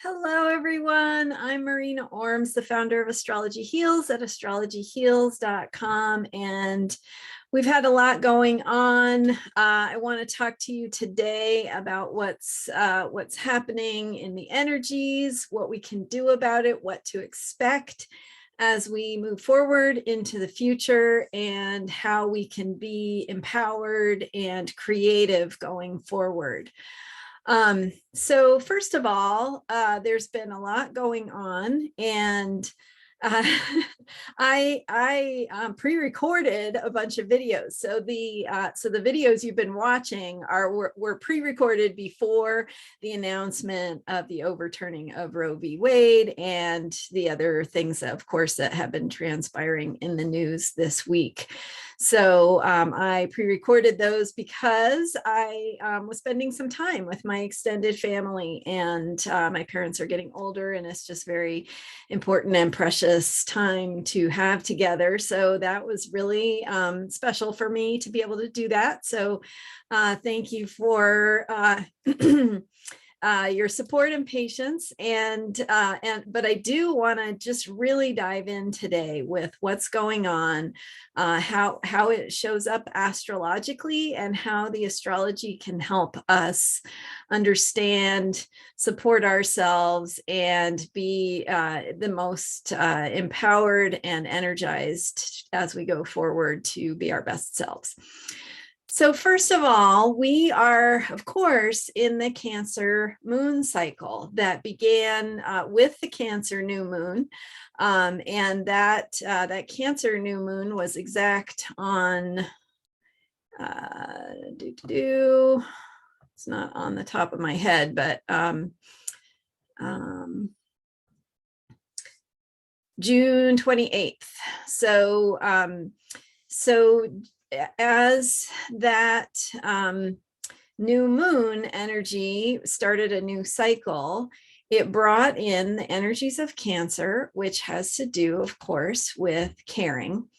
Hello, everyone. I'm Marina Ormes, the founder of Astrology Heals at astrologyheals.com. And we've had a lot going on. I want to talk to you today about what's happening in the energies, what we can do about it, what to expect as we move forward into the future, and how we can be empowered and creative going forward. So first of all, there's been a lot going on, and uh, I pre-recorded a bunch of videos. So the videos you've been watching were pre-recorded before the announcement of the overturning of Roe v. Wade and the other things, of course, that have been transpiring in the news this week. So I pre-recorded those because I was spending some time with my extended family, and my parents are getting older, and it's just very important and precious time to have together. So that was really special for me to be able to do that. So thank you for your support and patience, but I do want to just really dive in today with what's going on, how it shows up astrologically, and how the astrology can help us understand, support ourselves, and be the most empowered and energized as we go forward to be our best selves. So first of all, we are, of course, in the Cancer moon cycle that began with the Cancer new moon. And that Cancer new moon was exact on, it's not on the top of my head, but June 28th. So as that new moon energy started a new cycle, it brought in the energies of Cancer, which has to do, of course, with caring.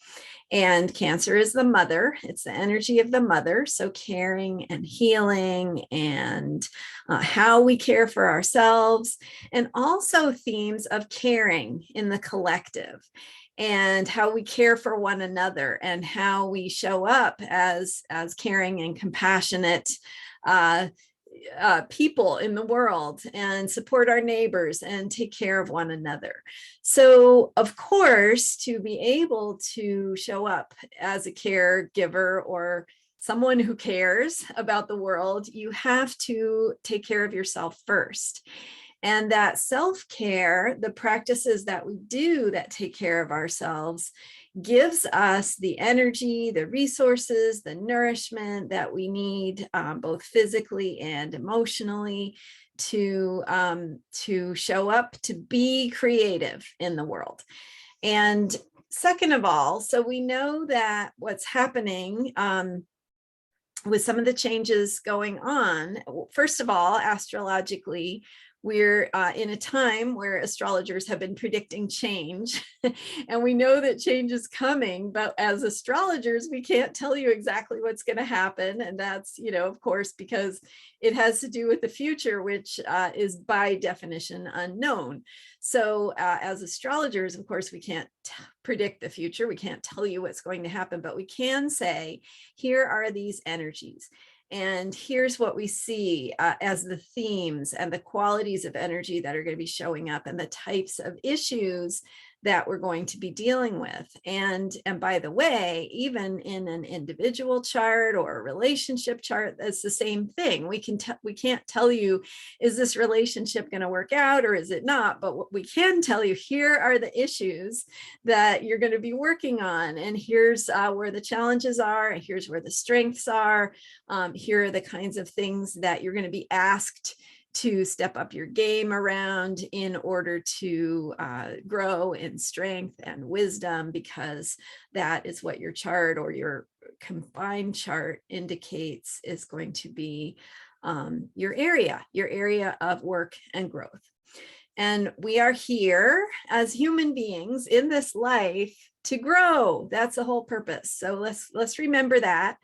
And Cancer is the mother. It's the energy of the mother. So caring and healing, and how we care for ourselves, and also themes of caring in the collective, and how we care for one another, and how we show up as caring and compassionate people in the world, and support our neighbors and take care of one another. So, of course, to be able to show up as a caregiver or someone who cares about the world, you have to take care of yourself first. And that self-care, the practices that we do that take care of ourselves, gives us the energy, the resources, the nourishment that we need, both physically and emotionally, to show up, to be creative in the world. And second of all, so we know that what's happening with some of the changes going on, first of all, astrologically, we're in a time where astrologers have been predicting change, and we know that change is coming, but as astrologers, we can't tell you exactly what's going to happen. And that's, of course, because it has to do with the future, which is by definition unknown. So as astrologers, of course, we can't predict the future. We can't tell you what's going to happen, but we can say, here are these energies. And here's what we see as the themes and the qualities of energy that are going to be showing up, and the types of issues that we're going to be dealing with. And by the way, even in an individual chart or a relationship chart, that's the same thing. We can't tell you, is this relationship going to work out or is it not? But what we can tell you, here are the issues that you're going to be working on, and here's where the challenges are, and here's where the strengths are. Here are the kinds of things that you're going to be asked to step up your game around in order to grow in strength and wisdom, because that is what your chart or your combined chart indicates is going to be your area of work and growth. And we are here as human beings in this life to grow. That's the whole purpose. So let's remember that.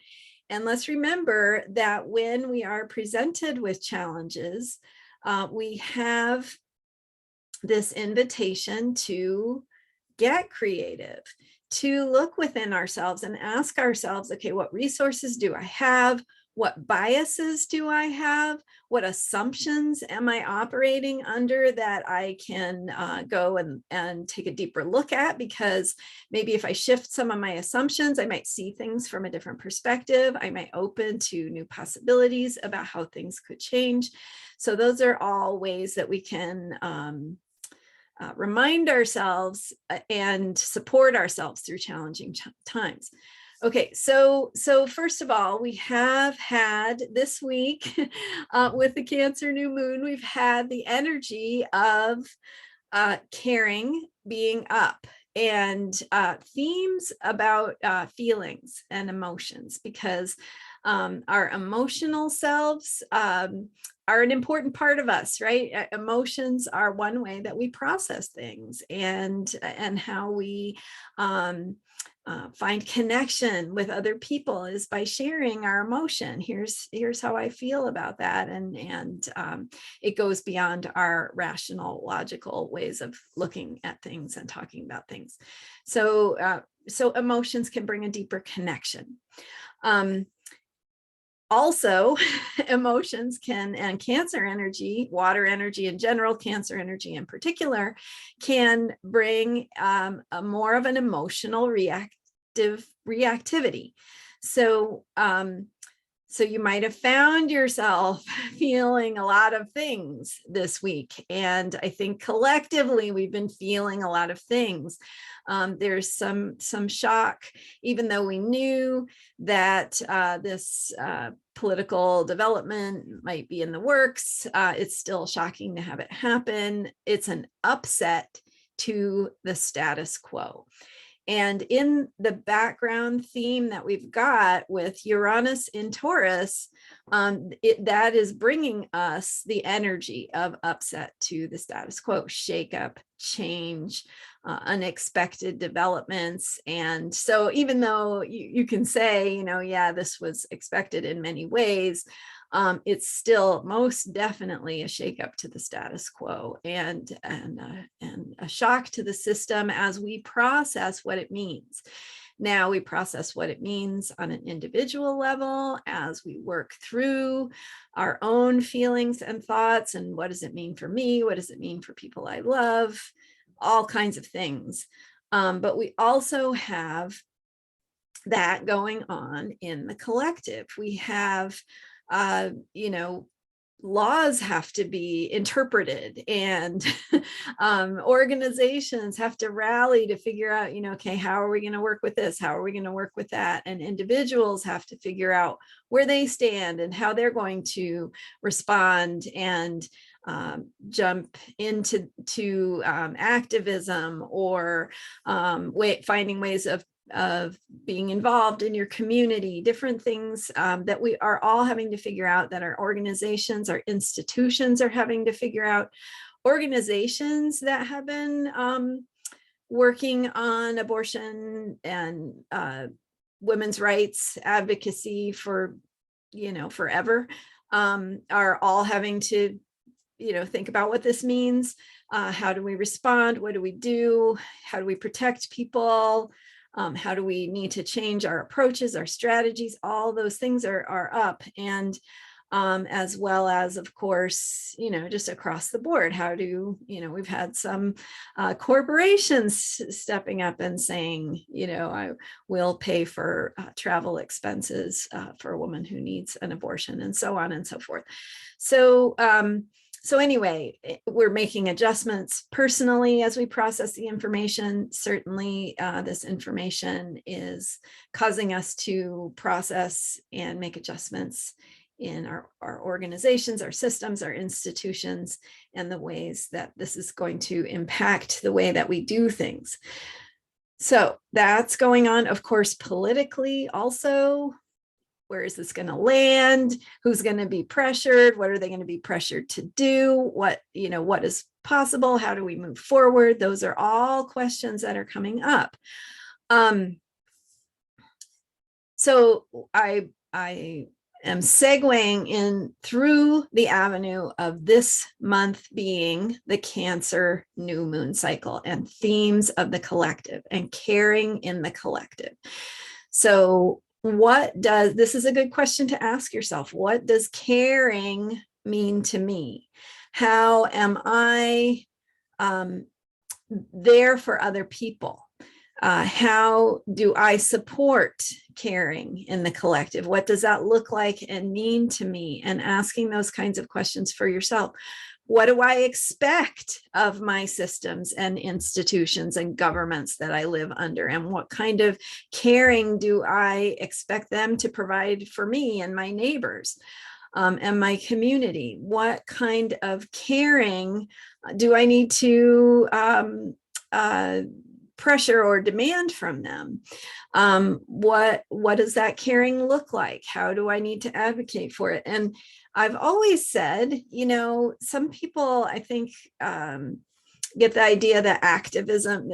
And let's remember that when we are presented with challenges, we have this invitation to get creative, to look within ourselves and ask ourselves, okay, what resources do I have? What biases do I have? What assumptions am I operating under that I can go and take a deeper look at? Because maybe if I shift some of my assumptions, I might see things from a different perspective. I might open to new possibilities about how things could change. So those are all ways that we can remind ourselves and support ourselves through challenging times. Okay, so first of all, we have had this week with the Cancer new moon, we've had the energy of caring being up, and themes about feelings and emotions, because our emotional selves are an important part of us, right? Emotions are one way that we process things, and how we find connection with other people is by sharing our emotion. Here's how I feel about that, and it goes beyond our rational, logical ways of looking at things and talking about things. So emotions can bring a deeper connection. Also, emotions can, and Cancer energy, water energy in general, Cancer energy in particular, can bring a more of an emotional reactivity. So you might have found yourself feeling a lot of things this week. And I think collectively we've been feeling a lot of things. There's some shock, even though we knew that this political development might be in the works. It's still shocking to have it happen. It's an upset to the status quo. And in the background theme that we've got with Uranus in Taurus, that is bringing us the energy of upset to the status quo, shakeup, change, unexpected developments. And so even though you can say, yeah, this was expected in many ways, it's still most definitely a shakeup to the status quo, and a shock to the system as we process what it means. Now we process what it means on an individual level as we work through our own feelings and thoughts, and what does it mean for me? What does it mean for people I love? All kinds of things. But we also have that going on in the collective. We have laws have to be interpreted, and organizations have to rally to figure out, okay, how are we going to work with this? How are we going to work with that? And individuals have to figure out where they stand and how they're going to respond and jump into activism, or finding ways of being involved in your community, different things that we are all having to figure out, that our organizations, our institutions are having to figure out. Organizations that have been working on abortion and women's rights advocacy for, forever, are all having to, think about what this means. How do we respond? What do we do? How do we protect people? How do we need to change our approaches, our strategies? All those things are up. And as well as, of course, just across the board, how do, we've had some corporations stepping up and saying, I will pay for travel expenses for a woman who needs an abortion, and so on and so forth. So anyway, we're making adjustments personally as we process the information. Certainly, this information is causing us to process and make adjustments in our organizations, our systems, our institutions, and the ways that this is going to impact the way that we do things. So that's going on, of course, politically also. Where is this going to land? Who's going to be pressured? What are they going to be pressured to do? What is possible? How do we move forward? Those are all questions that are coming up. So I am segueing in through the avenue of this month being the Cancer new moon cycle and themes of the collective and caring in the collective. So this is a good question to ask yourself. What does caring mean to me? How am I there for other people? How do I support caring in the collective? What does that look like and mean to me? And asking those kinds of questions for yourself. What do I expect of my systems and institutions and governments that I live under? And what kind of caring do I expect them to provide for me and my neighbors and my community? What kind of caring do I need to pressure or demand from them? What does that caring look like? How do I need to advocate for it? And I've always said, some people, I think, get the idea that activism,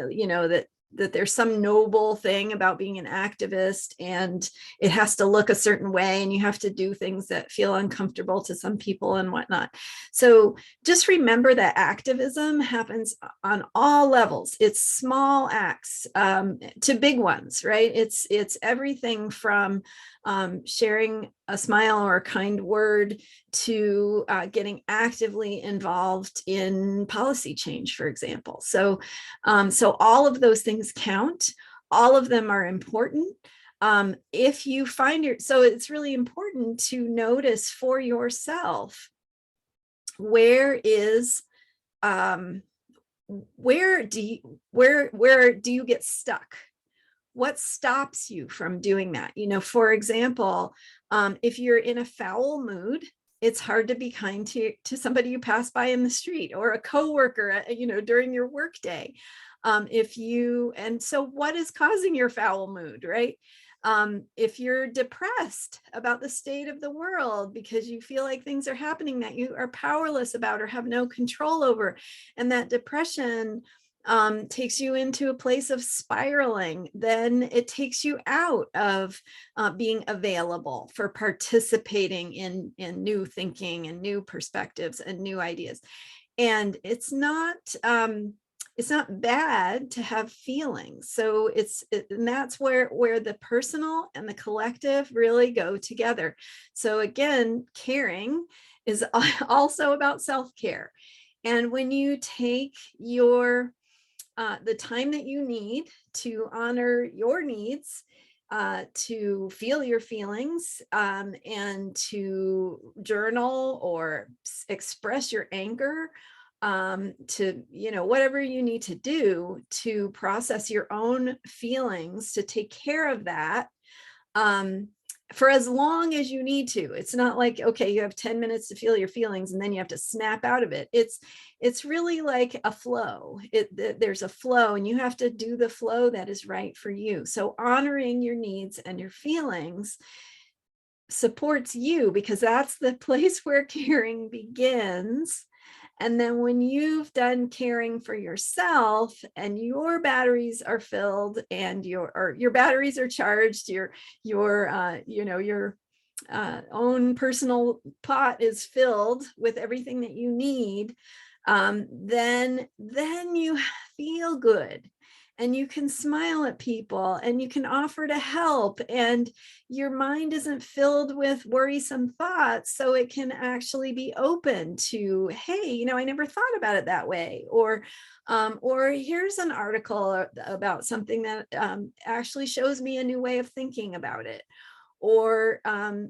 that there's some noble thing about being an activist and it has to look a certain way and you have to do things that feel uncomfortable to some people and whatnot. So just remember that activism happens on all levels. It's small acts to big ones, right? It's everything from sharing a smile or a kind word to getting actively involved in policy change, for example. So all of those things count. All of them are important. If you find so it's really important to notice for yourself, where do you get stuck? What stops you from doing that? For example, if you're in a foul mood, it's hard to be kind to somebody you pass by in the street or a coworker, during your workday. So what is causing your foul mood, right? If you're depressed about the state of the world because you feel like things are happening that you are powerless about or have no control over, and that depression takes you into a place of spiraling, then it takes you out of being available for participating in new thinking and new perspectives and new ideas. And it's not bad to have feelings. So and that's where the personal and the collective really go together. So again, caring is also about self-care. And when you take the time that you need to honor your needs, to feel your feelings, and to journal or express your anger, to whatever you need to do to process your own feelings, to take care of that for as long as you need to. It's not like, okay, you have 10 minutes to feel your feelings and then you have to snap out of it. It's really like a flow. There's a flow and you have to do the flow that is right for you. So honoring your needs and your feelings supports you, because that's the place where caring begins. And then when you've done caring for yourself and your batteries are filled and your batteries are charged, your own personal pot is filled with everything that you need, then you feel good. And you can smile at people and you can offer to help, and your mind isn't filled with worrisome thoughts. So it can actually be open to, hey, I never thought about it that way. Or here's an article about something that actually shows me a new way of thinking about it. Or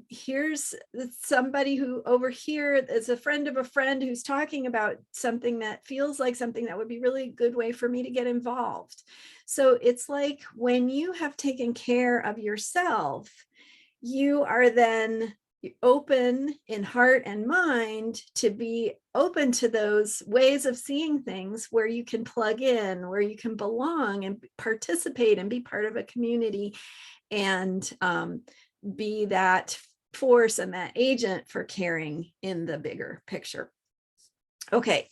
here's somebody who over here is a friend of a friend who's talking about something that feels like something that would be really a good way for me to get involved. So it's like when you have taken care of yourself, you are then open in heart and mind to be open to those ways of seeing things where you can plug in, where you can belong and participate and be part of a community and be that force and that agent for caring in the bigger picture. Okay.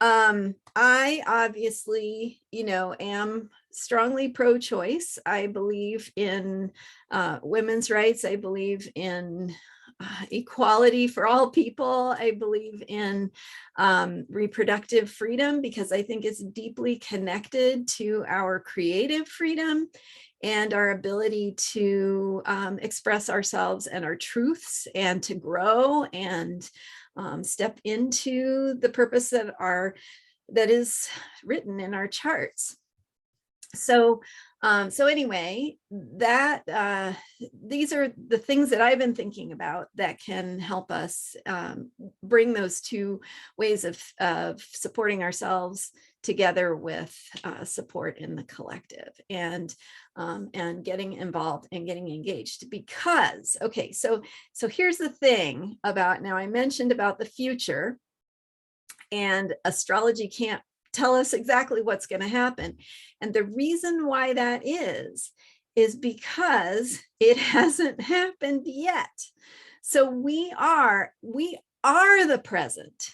I obviously, am strongly pro-choice. I believe in women's rights. I believe in equality for all people. I believe in reproductive freedom, because I think it's deeply connected to our creative freedom and our ability to express ourselves and our truths, and to grow and step into the purpose that is written in our charts. So anyway, that these are the things that I've been thinking about that can help us bring those two ways of supporting ourselves together with support in the collective, and getting involved and getting engaged. Because, okay, so here's the thing about, now I mentioned about the future, and astrology can't tell us exactly what's going to happen. And the reason why that is because it hasn't happened yet. So we are the present,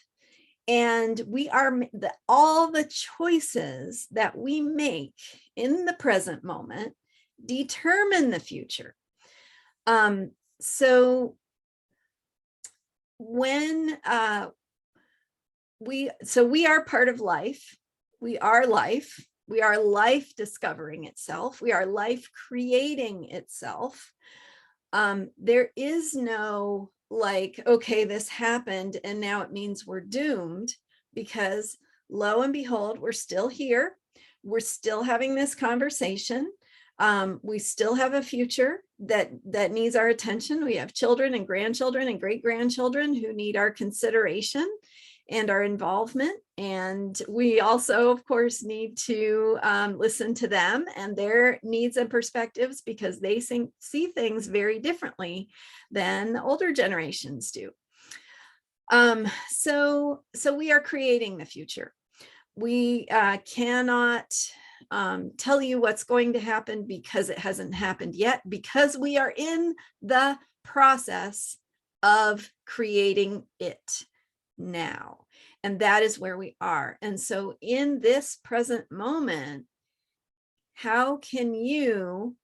and we are all the choices that we make in the present moment determine the future. So when we are part of life. We are life. We are life discovering itself. We are life creating itself. There is no like, okay, this happened and now it means we're doomed, because lo and behold, we're still here. We're still having this conversation. We still have a future that needs our attention. We have children and grandchildren and great-grandchildren who need our consideration and our involvement. And we also, of course, need to listen to them and their needs and perspectives, because they see things very differently than the older generations do. So we are creating the future. We cannot tell you what's going to happen, because it hasn't happened yet, because we are in the process of creating it now. And that is where we are. And so in this present moment, how can you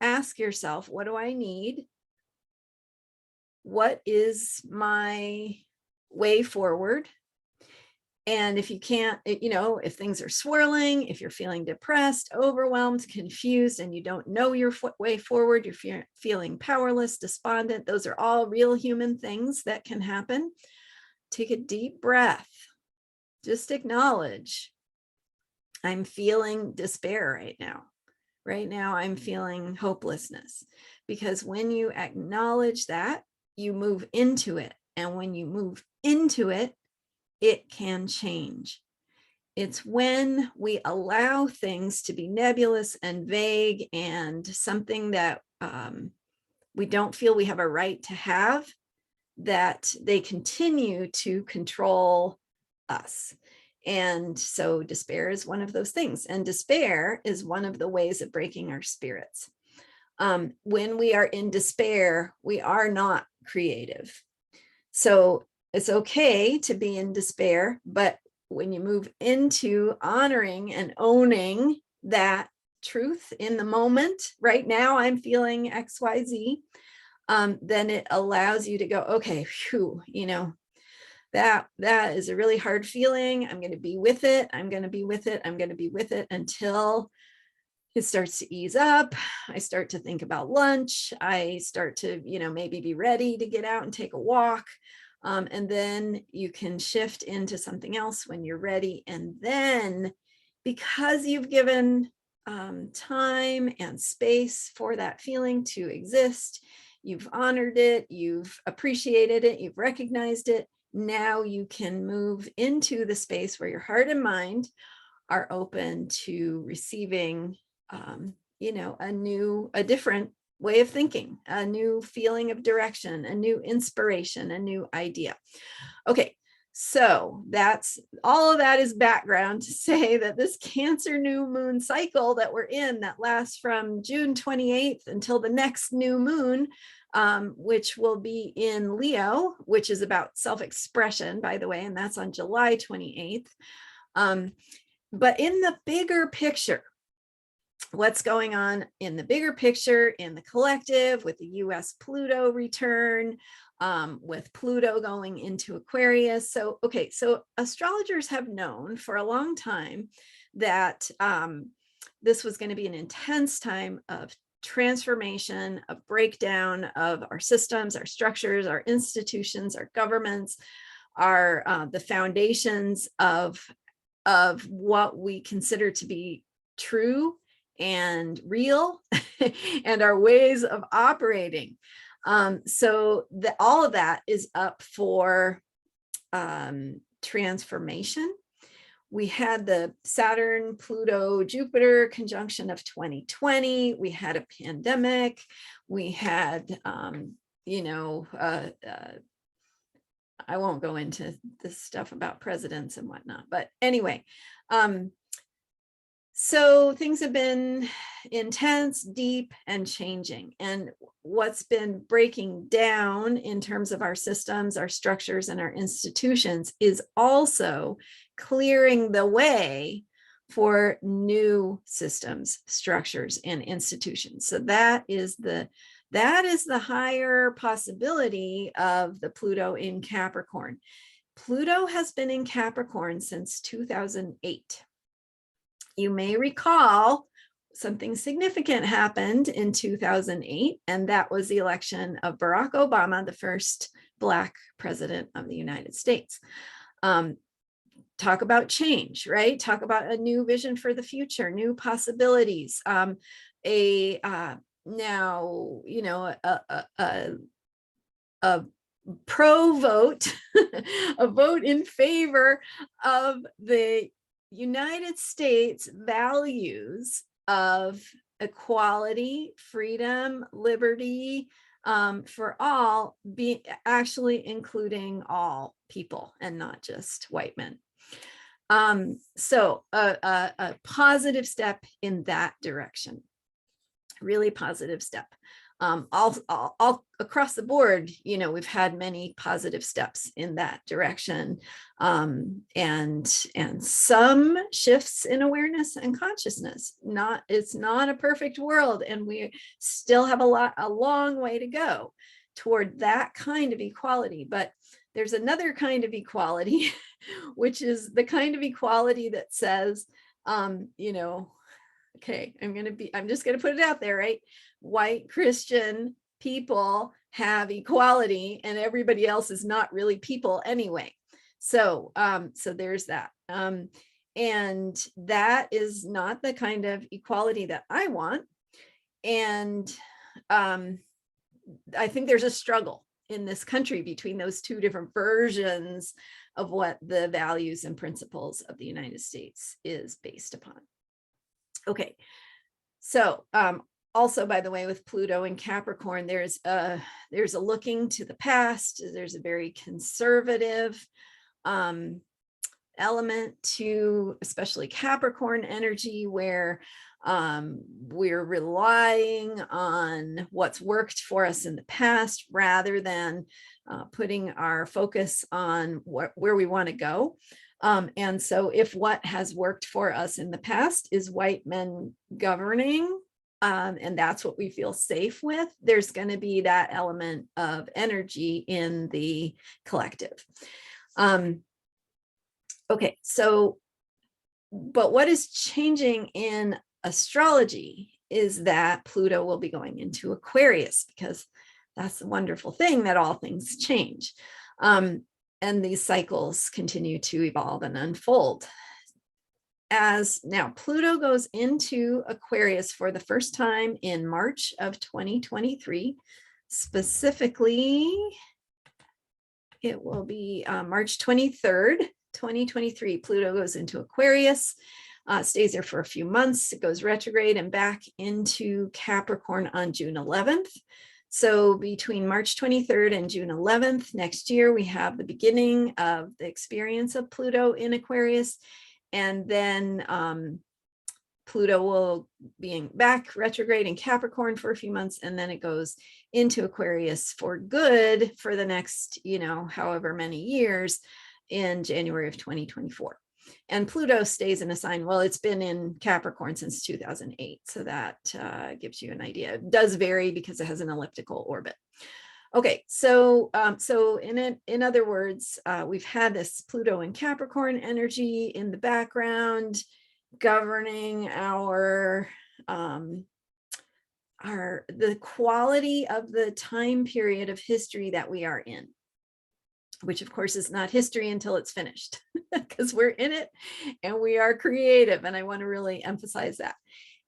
ask yourself, what do I need? What is my way forward? And if you can't, if things are swirling, if you're feeling depressed, overwhelmed, confused, and you don't know your way forward, you're feeling powerless, despondent, those are all real human things that can happen. Take a deep breath. Just acknowledge, I'm feeling despair right now. Right now, I'm feeling hopelessness. Because when you acknowledge that, you move into it. And when you move into it, it can change. It's when we allow things to be nebulous and vague and something that we don't feel we have a right to have, that they continue to control us. And so despair is one of those things. And despair is one of the ways of breaking our spirits. When we are in despair, we are not creative. So it's okay to be in despair, but when you move into honoring and owning that truth in the moment, right now I'm feeling XYZ, then it allows you to go, okay, whew, that is a really hard feeling. I'm going to be with it. I'm going to be with it. I'm going to be with it until it starts to ease up. I start to think about lunch. I start to, maybe be ready to get out and take a walk. And then you can shift into something else when you're ready. And then, because you've given time and space for that feeling to exist, you've honored it, you've appreciated it, you've recognized it, now you can move into the space where your heart and mind are open to receiving, a different way of thinking, a new feeling of direction, a new inspiration, a new idea. Okay, so that's all of that is background to say that this Cancer new moon cycle that we're in, that lasts from June 28th until the next new moon, which will be in Leo, which is about self-expression, by the way, and that's on July 28th. But in the bigger picture, what's going on in the bigger picture in the collective with the US Pluto return, with Pluto going into Aquarius. So, okay, so astrologers have known for a long time that this was going to be an intense time of transformation, of breakdown of our systems, our structures, our institutions, our governments, our the foundations of what we consider to be true and real and our ways of operating. So all of that is up for transformation. We had the Saturn, Pluto, Jupiter conjunction of 2020. We had a pandemic. We had, I won't go into this stuff about presidents and whatnot, but anyway, so things have been intense, deep, and changing. And what's been breaking down in terms of our systems, our structures, and our institutions is also clearing the way for new systems, structures, and institutions. So that is the higher possibility of the Pluto in Capricorn. Pluto has been in Capricorn since 2008. You may recall something significant happened in 2008, and that was the election of Barack Obama, the first Black president of the United States. Talk about change, right? Talk about a new vision for the future, new possibilities. Now, a pro vote, a vote in favor of the United States values of equality, freedom, liberty, for all, actually including all people and not just white men. So a positive step in that direction, really positive step. All across the board, we've had many positive steps in that direction, and some shifts in awareness and consciousness. It's not a perfect world, and we still have a long way to go toward that kind of equality. But there's another kind of equality, which is the kind of equality that says, okay, I'm just going to put it out there, right? White Christian people have equality and everybody else is not really people anyway. So there's that. And that is not the kind of equality that I want. And I think there's a struggle in this country between those two different versions of what the values and principles of the United States is based upon. Okay, so also, by the way, with Pluto and Capricorn, there's a looking to the past. There's a very conservative element to especially Capricorn energy, where we're relying on what's worked for us in the past rather than putting our focus on where we want to go. And so if what has worked for us in the past is white men governing, and that's what we feel safe with, there's going to be that element of energy in the collective. Okay, so, but what is changing in astrology is that Pluto will be going into Aquarius, because that's the wonderful thing, that all things change. And these cycles continue to evolve and unfold. As now Pluto goes into Aquarius for the first time in March of 2023, specifically, it will be March 23rd, 2023. Pluto goes into Aquarius, stays there for a few months. It goes retrograde and back into Capricorn on June 11th. So between March 23rd and June 11th next year, we have the beginning of the experience of Pluto in Aquarius. And then Pluto will be back retrograde in Capricorn for a few months, and then it goes into Aquarius for good for the next, however many years, in January of 2024. And Pluto stays in a sign, well, it's been in Capricorn since 2008. So that gives you an idea. It does vary because it has an elliptical orbit. Okay, so in other words, we've had this Pluto and Capricorn energy in the background governing the quality of the time period of history that we are in, which of course is not history until it's finished, because we're in it and we are creative. And I want to really emphasize that.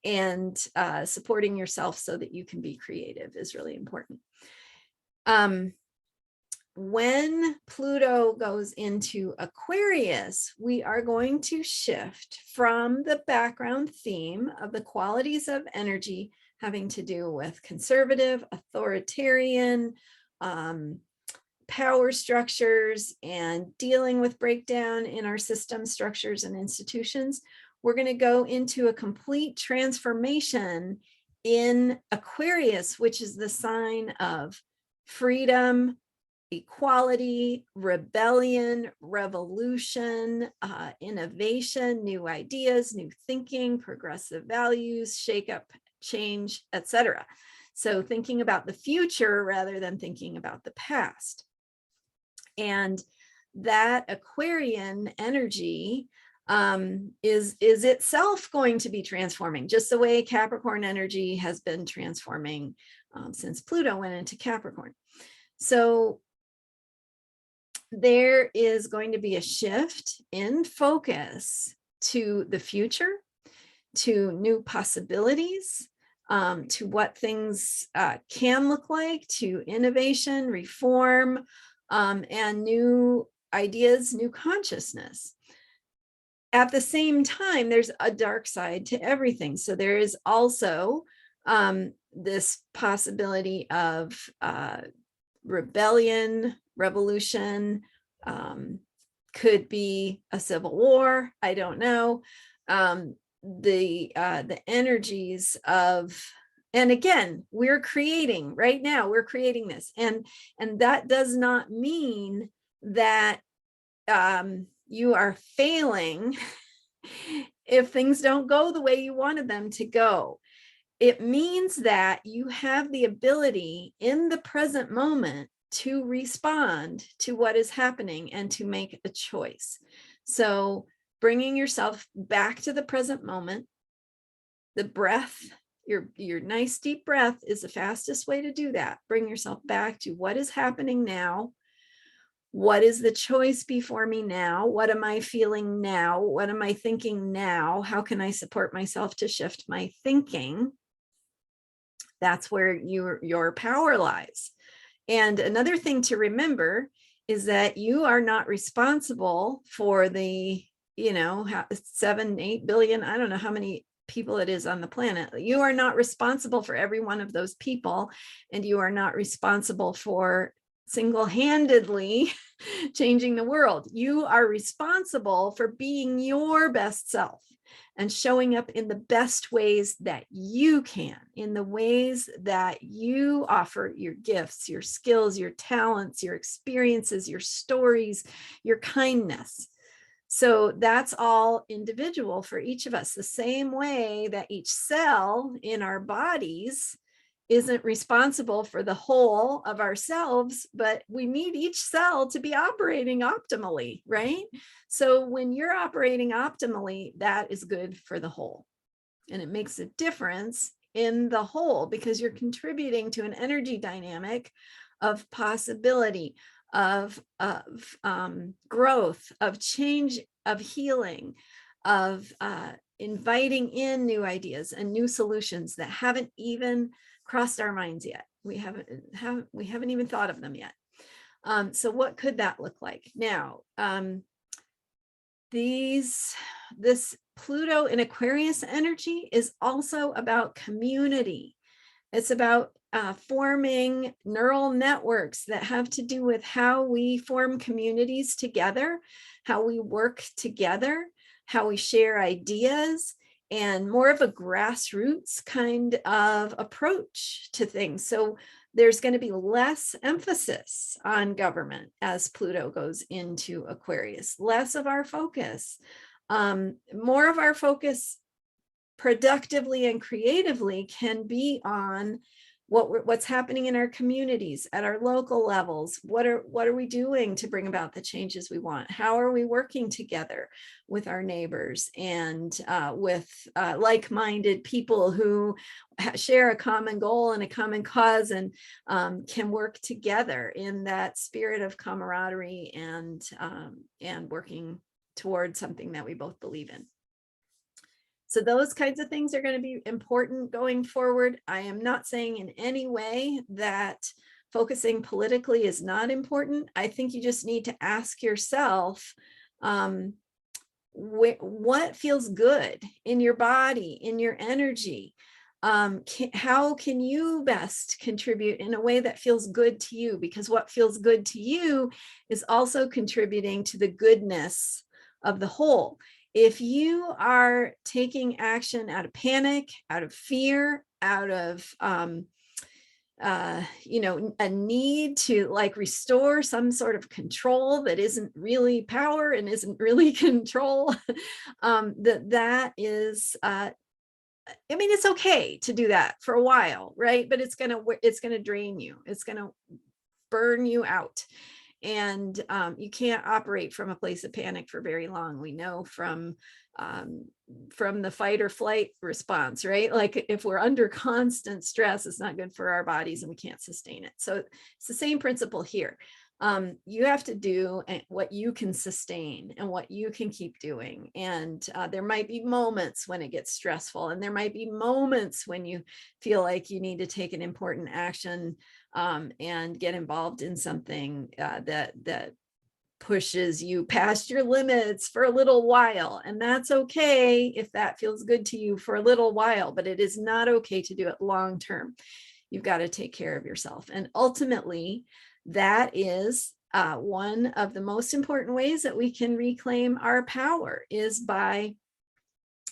And supporting yourself so that you can be creative is really important. When Pluto goes into Aquarius, we are going to shift from the background theme of the qualities of energy having to do with conservative, authoritarian, power structures, and dealing with breakdown in our system structures and institutions. We're going to go into a complete transformation in Aquarius, which is the sign of freedom, equality, rebellion, revolution, innovation, new ideas, new thinking, progressive values, shake up, change, etc. So thinking about the future rather than thinking about the past. And that Aquarian energy is itself going to be transforming, just the way Capricorn energy has been transforming since Pluto went into Capricorn. So there is going to be a shift in focus to the future, to new possibilities, to what things can look like, to innovation, reform, and new ideas, new consciousness. At the same time, there's a dark side to everything. So there is also this possibility of rebellion, revolution, could be a civil war. I don't know. The energies of, and again, we're creating right now, we're creating this. And that does not mean that you are failing if things don't go the way you wanted them to go. It means that you have the ability in the present moment to respond to what is happening and to make a choice. So bringing yourself back to the present moment, the breath, your nice deep breath is the fastest way to do that. Bring yourself back to what is happening now. What is the choice before me now? What am I feeling now? What am I thinking now? How can I support myself to shift my thinking? That's where your power lies. And another thing to remember is that you are not responsible for the, 7, 8 billion, I don't know how many people it is on the planet. You are not responsible for every one of those people, and you are not responsible for single-handedly changing the world. You are responsible for being your best self and showing up in the best ways that you can, in the ways that you offer your gifts, your skills, your talents, your experiences, your stories, your kindness. So that's all individual for each of us, the same way that each cell in our bodies isn't responsible for the whole of ourselves, but we need each cell to be operating optimally, right? So when you're operating optimally, that is good for the whole. And it makes a difference in the whole because you're contributing to an energy dynamic of possibility, of growth, of change, of healing, of inviting in new ideas and new solutions that haven't even crossed our minds yet. We haven't even thought of them yet. So what could that look like? Now, this Pluto in Aquarius energy is also about community. It's about forming neural networks that have to do with how we form communities together, how we work together, how we share ideas, and more of a grassroots kind of approach to things. So there's going to be less emphasis on government as Pluto goes into Aquarius, less of our focus, more of our focus productively and creatively can be on what's happening in our communities, at our local levels. What are we doing to bring about the changes we want? How are we working together with our neighbors and with like-minded people who share a common goal and a common cause, and can work together in that spirit of camaraderie and working towards something that we both believe in. So those kinds of things are going to be important going forward. I am not saying in any way that focusing politically is not important. I think you just need to ask yourself, what feels good in your body, in your energy? How can you best contribute in a way that feels good to you? Because what feels good to you is also contributing to the goodness of the whole. If you are taking action out of panic, out of fear, out of a need to like restore some sort of control that isn't really power and isn't really control, that is I mean, it's okay to do that for a while, right? But it's gonna drain you. It's gonna burn you out. And you can't operate from a place of panic for very long. We know from the fight or flight response, right? Like if we're under constant stress, it's not good for our bodies and we can't sustain it. So it's the same principle here. You have to do what you can sustain and what you can keep doing. And there might be moments when it gets stressful, and there might be moments when you feel like you need to take an important action and get involved in something that pushes you past your limits for a little while. And that's okay if that feels good to you for a little while, but it is not okay to do it long term. You've got to take care of yourself. And ultimately, that is one of the most important ways that we can reclaim our power, is by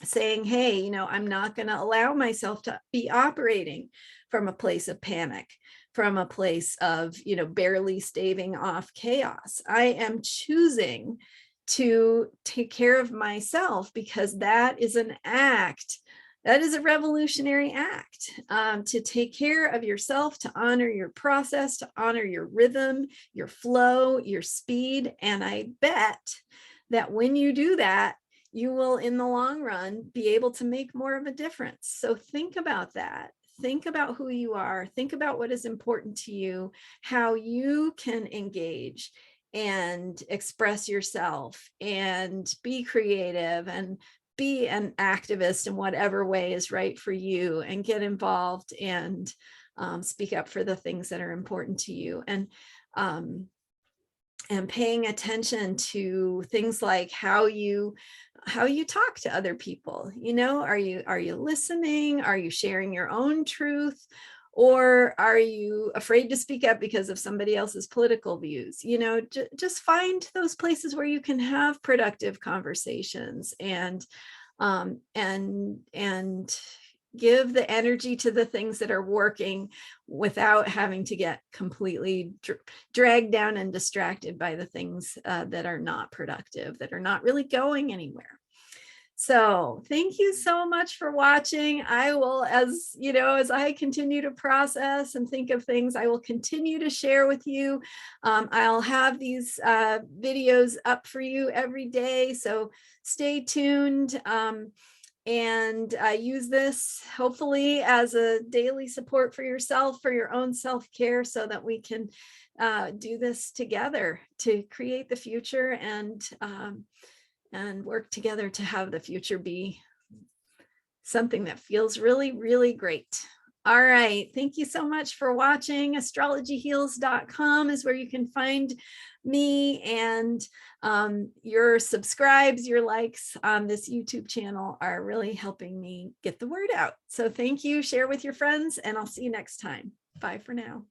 saying, hey, I'm not going to allow myself to be operating from a place of panic, from a place of, barely staving off chaos. I am choosing to take care of myself, because that is an act. That is a revolutionary act, to take care of yourself, to honor your process, to honor your rhythm, your flow, your speed. And I bet that when you do that, you will, in the long run, be able to make more of a difference. So think about that. Think about who you are. Think about what is important to you, how you can engage and express yourself and be creative and be an activist in whatever way is right for you, and get involved and speak up for the things that are important to you. And paying attention to things like how you talk to other people. Are you listening? Are you sharing your own truth? Or are you afraid to speak up because of somebody else's political views? Just find those places where you can have productive conversations and give the energy to the things that are working without having to get completely dragged down and distracted by the things that are not productive, that are not really going anywhere. So thank you so much for watching. I will, as I continue to process and think of things, I will continue to share with you. I'll have these videos up for you every day. So stay tuned. And use this hopefully as a daily support for yourself, for your own self-care, so that we can do this together to create the future and work together to have the future be something that feels really, really great. All right. Thank you so much for watching. Astrologyheals.com is where you can find me, and your subscribes, your likes on this YouTube channel are really helping me get the word out. So thank you. Share with your friends, and I'll see you next time. Bye for now.